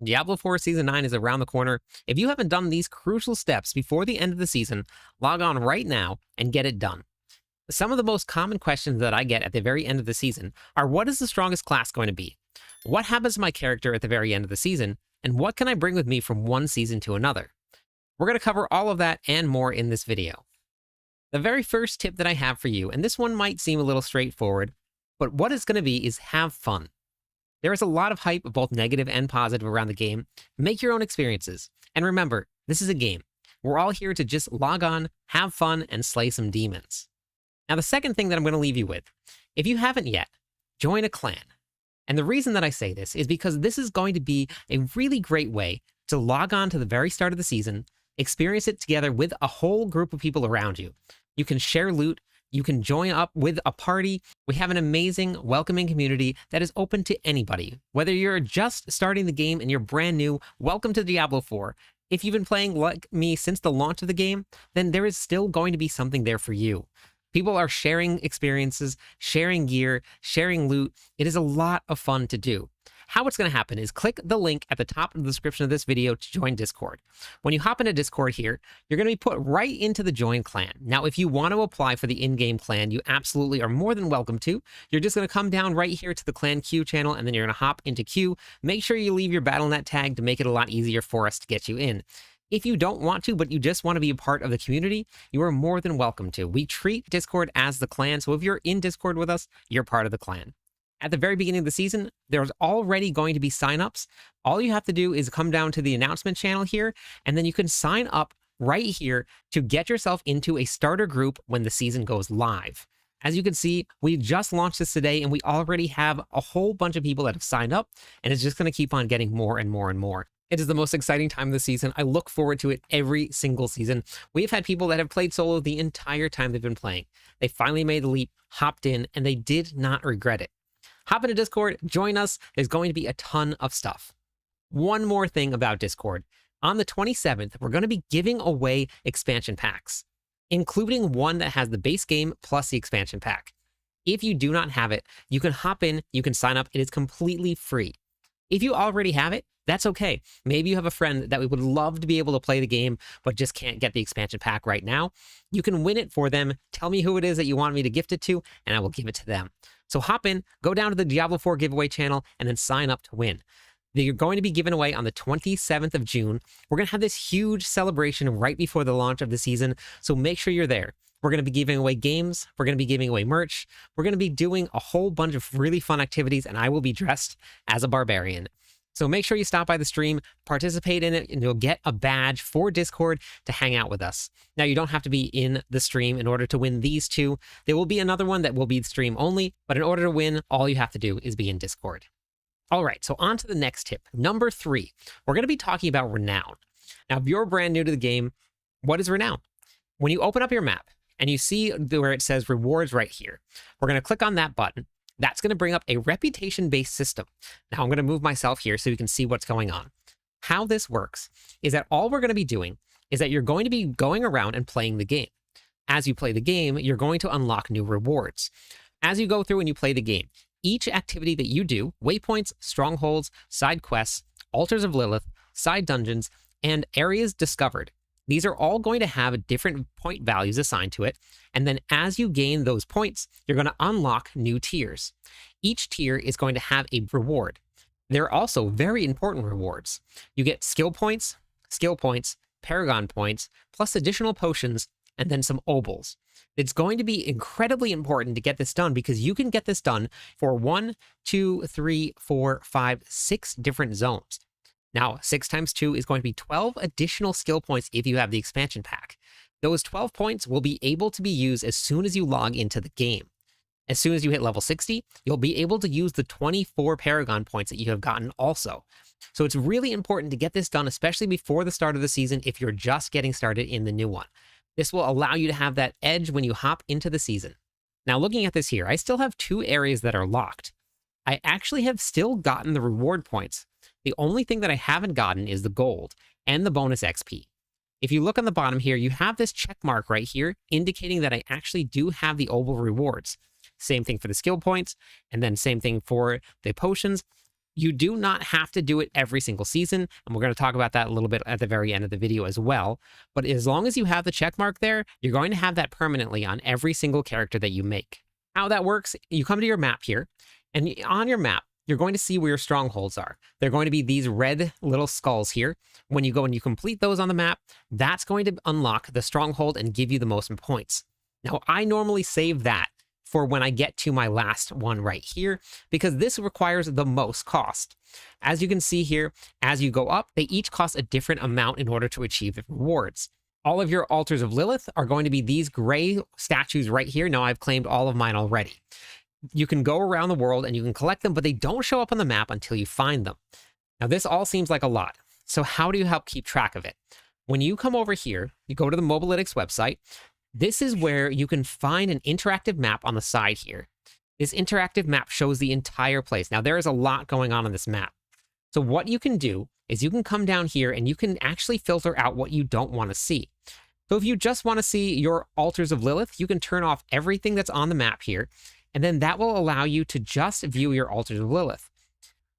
Diablo 4 Season 9 is around the corner. If you haven't done these crucial steps before the end of the season, log on right now and get it done. Some of the most common questions that I get at the very end of the season are, what is the strongest class going to be? What happens to my character at the very end of the season? And what can I bring with me from one season to another? We're going to cover all of that and more in this video. The very first tip that I have for you, and this one might seem a little straightforward, but what it's going to be is have fun. There is a lot of hype, both negative and positive, around the game. Make your own experiences. And remember, this is a game. We're all here to just log on, have fun, and slay some demons. Now, the second thing that I'm going to leave you with, if you haven't yet, join a clan. And the reason that I say this is because this is going to be a really great way to log on to the very start of the season, experience it together with a whole group of people around you. You can share loot. You can join up with a party. We have an amazing, welcoming community that is open to anybody. Whether you're just starting the game and you're brand new, welcome to Diablo 4. If you've been playing like me since the launch of the game, then there is still going to be something there for you. People are sharing experiences, sharing gear, sharing loot. It is a lot of fun to do. How it's going to happen is click the link at the top of the description of this video to join Discord. When you hop into Discord here, you're going to be put right into the join clan. Now, if you want to apply for the in-game clan, you absolutely are more than welcome to. You're just going to come down right here to the clan queue channel, and then you're going to hop into queue. Make sure you leave your Battle.net tag to make it a lot easier for us to get you in. If you don't want to, but you just want to be a part of the community, you are more than welcome to. We treat Discord as the clan, so if you're in Discord with us, you're part of the clan. At the very beginning of the season, there's already going to be signups. All you have to do is come down to the announcement channel here, and then you can sign up right here to get yourself into a starter group when the season goes live. As you can see, we just launched this today, and we already have a whole bunch of people that have signed up, and it's just going to keep on getting more and more and more. It is the most exciting time of the season. I look forward to it every single season. We've had people that have played solo the entire time they've been playing. They finally made the leap, hopped in, and they did not regret it. Hop into Discord, join us. There's going to be a ton of stuff. One more thing about Discord. On the 27th, we're going to be giving away expansion packs, including one that has the base game plus the expansion pack. If you do not have it, you can hop in, you can sign up. It is completely free. If you already have it, that's okay. Maybe you have a friend that would love to be able to play the game, but just can't get the expansion pack right now. You can win it for them. Tell me who it is that you want me to gift it to, and I will give it to them. So hop in, go down to the Diablo 4 giveaway channel, and then sign up to win. They're going to be given away on the 27th of June. We're going to have this huge celebration right before the launch of the season, so make sure you're there. We're going to be giving away games. We're going to be giving away merch. We're going to be doing a whole bunch of really fun activities, and I will be dressed as a barbarian. So make sure you stop by the stream, participate in it, and you'll get a badge for Discord to hang out with us. Now, you don't have to be in the stream in order to win these two. There will be another one that will be stream only, but in order to win, all you have to do is be in Discord. All right, so on to the next tip. Number 3, we're going to be talking about renown. Now, if you're brand new to the game, what is renown? When you open up your map and you see where it says rewards right here, we're going to click on that button. That's going to bring up a reputation-based system. Now I'm going to move myself here so you can see what's going on. How this works is that all we're going to be doing is that you're going to be going around and playing the game. As you play the game, you're going to unlock new rewards. As you go through and you play the game, each activity that you do, waypoints, strongholds, side quests, altars of Lilith, side dungeons, and areas discovered, these are all going to have different point values assigned to it. And then as you gain those points, you're going to unlock new tiers. Each tier is going to have a reward. They're also very important rewards. You get skill points, paragon points, plus additional potions, and then some obols. It's going to be incredibly important to get this done because you can get this done for 1, 2, 3, 4, 5, 6 different zones. Now, 6 times 2 is going to be 12 additional skill points if you have the expansion pack. Those 12 points will be able to be used as soon as you log into the game. As soon as you hit level 60, you'll be able to use the 24 Paragon points that you have gotten also. So it's really important to get this done, especially before the start of the season if you're just getting started in the new one. This will allow you to have that edge when you hop into the season. Now, looking at this here, I still have 2 areas that are locked. I actually have still gotten the reward points. The only thing that I haven't gotten is the gold and the bonus XP. If you look on the bottom here, you have this check mark right here indicating that I actually do have the obol rewards. Same thing for the skill points, and then same thing for the potions. You do not have to do it every single season, and we're going to talk about that a little bit at the very end of the video as well. But as long as you have the check mark there, you're going to have that permanently on every single character that you make. How that works, you come to your map here, and on your map, you're going to see where your strongholds are. They're going to be these red little skulls here. When you go and you complete those on the map, that's going to unlock the stronghold and give you the most points. Now, I normally save that for when I get to my last one right here, because this requires the most cost. As you can see here, as you go up, they each cost a different amount in order to achieve the rewards. All of your altars of Lilith are going to be these gray statues right here. Now, I've claimed all of mine already. You can go around the world and you can collect them, but they don't show up on the map until you find them. Now, this all seems like a lot. So how do you help keep track of it? When you come over here, you go to the Mobalytics website. This is where you can find an interactive map on the side here. This interactive map shows the entire place. Now, there is a lot going on this map. So what you can do is you can come down here and you can actually filter out what you don't want to see. So if you just want to see your altars of Lilith, you can turn off everything that's on the map here, and then that will allow you to just view your altars of Lilith.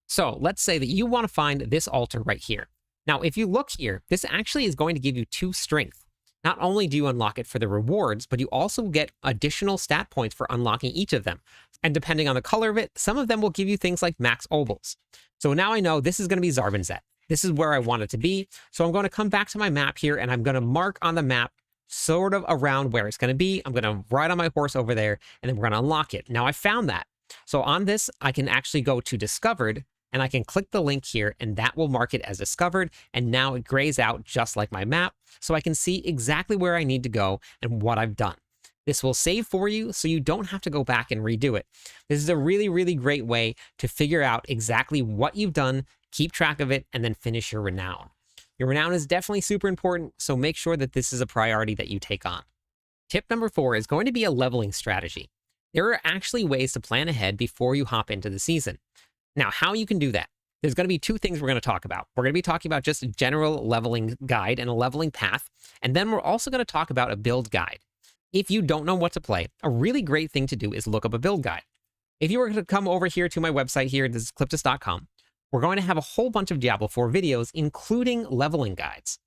So let's say that you want to find this altar right here. Now, if you look here, this actually is going to give you 2 strength. Not only do you unlock it for the rewards, but you also get additional stat points for unlocking each of them. And depending on the color of it, some of them will give you things like max obols. So now I know this is going to be Zarbinzet. This is where I want it to be. So I'm going to come back to my map here, and I'm going to mark on the map sort of around where it's going to be. I'm going to ride on my horse over there, and then we're going to unlock it. Now I found that. So on this, I can actually go to Discovered, and I can click the link here, and that will mark it as discovered. And now it grays out just like my map, so I can see exactly where I need to go and what I've done. This will save for you, so you don't have to go back and redo it. This is a really, really great way to figure out exactly what you've done, keep track of it, and then finish your renown. Your renown is definitely super important, so make sure that this is a priority that you take on. Tip number 4 is going to be a leveling strategy. There are actually ways to plan ahead before you hop into the season. Now, how you can do that? There's going to be 2 things we're going to talk about. We're going to be talking about just a general leveling guide and a leveling path, and then we're also going to talk about a build guide. If you don't know what to play, a really great thing to do is look up a build guide. If you were to come over here to my website here, this is cliptis.com, we're going to have a whole bunch of Diablo 4 videos, including leveling guides.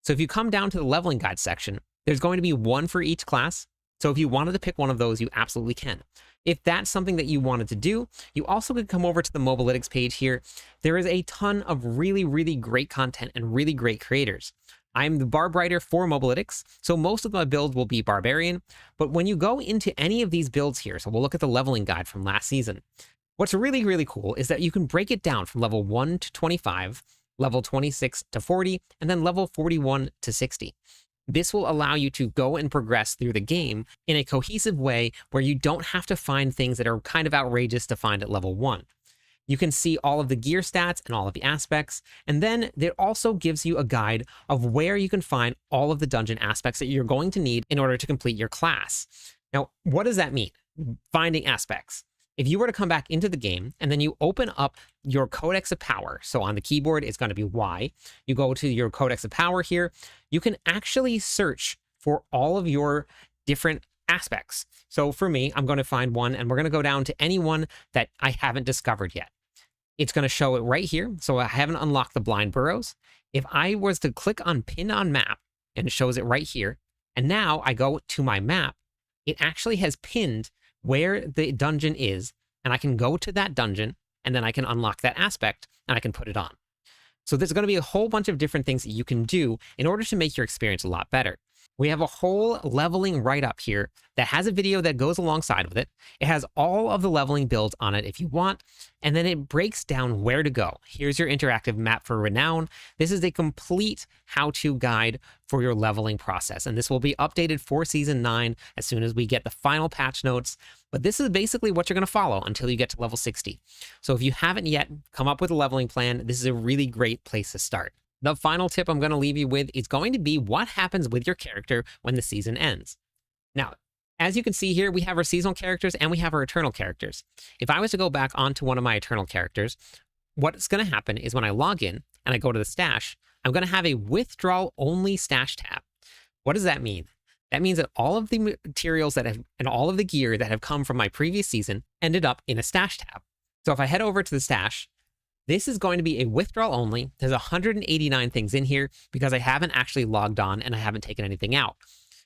So if you come down to the leveling guide section, there's going to be one for each class. So if you wanted to pick one of those, you absolutely can. If that's something that you wanted to do, you also could come over to the Mobalytics page here. There is a ton of really, really great content and really great creators. I'm the barb writer for Mobalytics, so most of my builds will be barbarian. But when you go into any of these builds here, so we'll look at the leveling guide from last season, what's really, really cool is that you can break it down from level 1 to 25, level 26 to 40, and then level 41 to 60. This will allow you to go and progress through the game in a cohesive way where you don't have to find things that are kind of outrageous to find at level 1. You can see all of the gear stats and all of the aspects, and then it also gives you a guide of where you can find all of the dungeon aspects that you're going to need in order to complete your class. Now, what does that mean? Finding aspects. If you were to come back into the game and then you open up your Codex of Power, so on the keyboard it's going to be Y, you go to your Codex of Power here, you can actually search for all of your different aspects. So for me, I'm going to find one, and we're going to go down to any one that I haven't discovered yet. It's going to show it right here, so I haven't unlocked the Blind Burrows. If I was to click on Pin on Map, and it shows it right here, and now I go to my map, it actually has pinned where the dungeon is, and I can go to that dungeon, and then I can unlock that aspect, and I can put it on. So there's going to be a whole bunch of different things that you can do in order to make your experience a lot better. We have a whole leveling write-up here that has a video that goes alongside with it. It has all of the leveling builds on it if you want, and then it breaks down where to go. Here's your interactive map for Renown. This is a complete how-to guide for your leveling process, and this will be updated for Season 9 as soon as we get the final patch notes. But this is basically what you're going to follow until you get to level 60. So if you haven't yet come up with a leveling plan, this is a really great place to start. The final tip I'm going to leave you with is going to be what happens with your character when the season ends. Now, as you can see here, we have our seasonal characters and we have our eternal characters. If I was to go back onto one of my eternal characters, what's going to happen is when I log in and I go to the stash, I'm going to have a withdrawal only stash tab. What does that mean? That means that all of the materials that have and all of the gear that have come from my previous season ended up in a stash tab. So if I head over to the stash, This is going to be a withdrawal only. There's 189 things in here because I haven't actually logged on and I haven't taken anything out.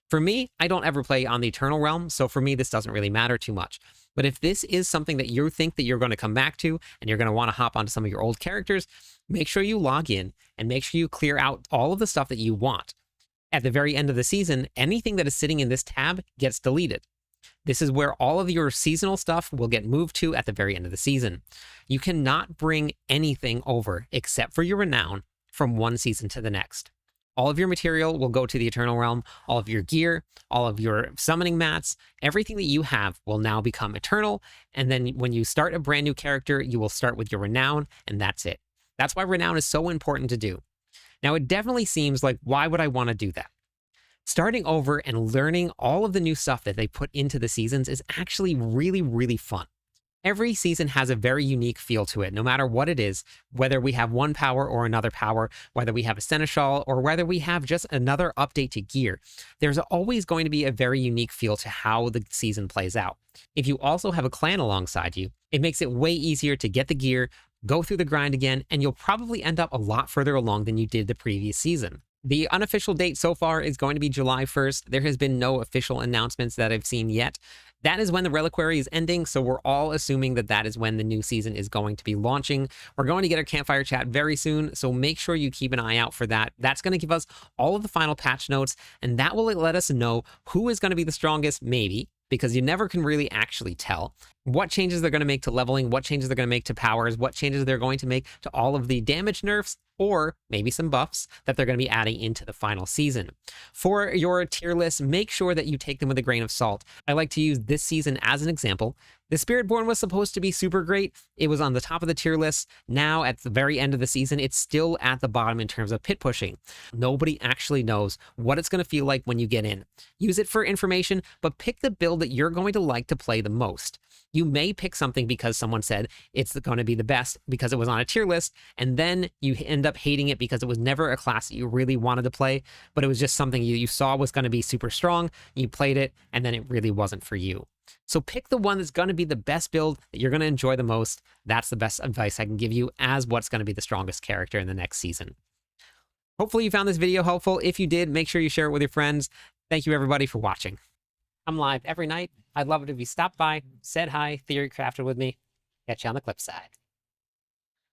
For me, I don't ever play on the Eternal Realm, so for me, this doesn't really matter too much. But if this is something that you think that you're going to come back to and you're going to want to hop onto some of your old characters, make sure you log in and make sure you clear out all of the stuff that you want. At the very end of the season, anything that is sitting in this tab gets deleted. This is where all of your seasonal stuff will get moved to at the very end of the season. You cannot bring anything over except for your renown from one season to the next. All of your material will go to the Eternal Realm, all of your gear, all of your summoning mats, everything that you have will now become eternal, and then when you start a brand new character, you will start with your renown, and that's it. That's why renown is so important to do. Now, it definitely seems like, why would I want to do that? Starting over and learning all of the new stuff that they put into the seasons is actually really, really fun. Every season has a very unique feel to it, no matter what it is, whether we have one power or another power, whether we have a seneschal, or whether we have just another update to gear. There's always going to be a very unique feel to how the season plays out. If you also have a clan alongside you, it makes it way easier to get the gear, go through the grind again, and you'll probably end up a lot further along than you did the previous season. The unofficial date so far is going to be July 1st. There has been no official announcements that I've seen yet. That is when the Reliquary is ending, so we're all assuming that that is when the new season is going to be launching. We're going to get our campfire chat very soon, so make sure you keep an eye out for that. That's going to give us all of the final patch notes, and that will let us know who is going to be the strongest, maybe, because you never can really actually tell what changes they're going to make to leveling, what changes they're going to make to powers, what changes they're going to make to all of the damage nerfs, or maybe some buffs that they're going to be adding into the final season. For your tier list, make sure that you take them with a grain of salt. I like to use this season as an example. The Spiritborn was supposed to be super great. It was on the top of the tier list. Now, at the very end of the season, it's still at the bottom in terms of pit pushing. Nobody actually knows what it's going to feel like when you get in. Use it for information, but pick the build that you're going to like to play the most. You may pick something because someone said it's going to be the best because it was on a tier list, and then you end up hating it because it was never a class that you really wanted to play, but it was just something you saw was going to be super strong, you played it, and then it really wasn't for you. So pick the one that's going to be the best build that you're going to enjoy the most. That's the best advice I can give you as what's going to be the strongest character in the next season. Hopefully you found this video helpful. If you did, make sure you share it with your friends. Thank you everybody for watching. I'm live every night. I'd love it if you stopped by, said hi, theory crafted with me. Catch you on the clip side.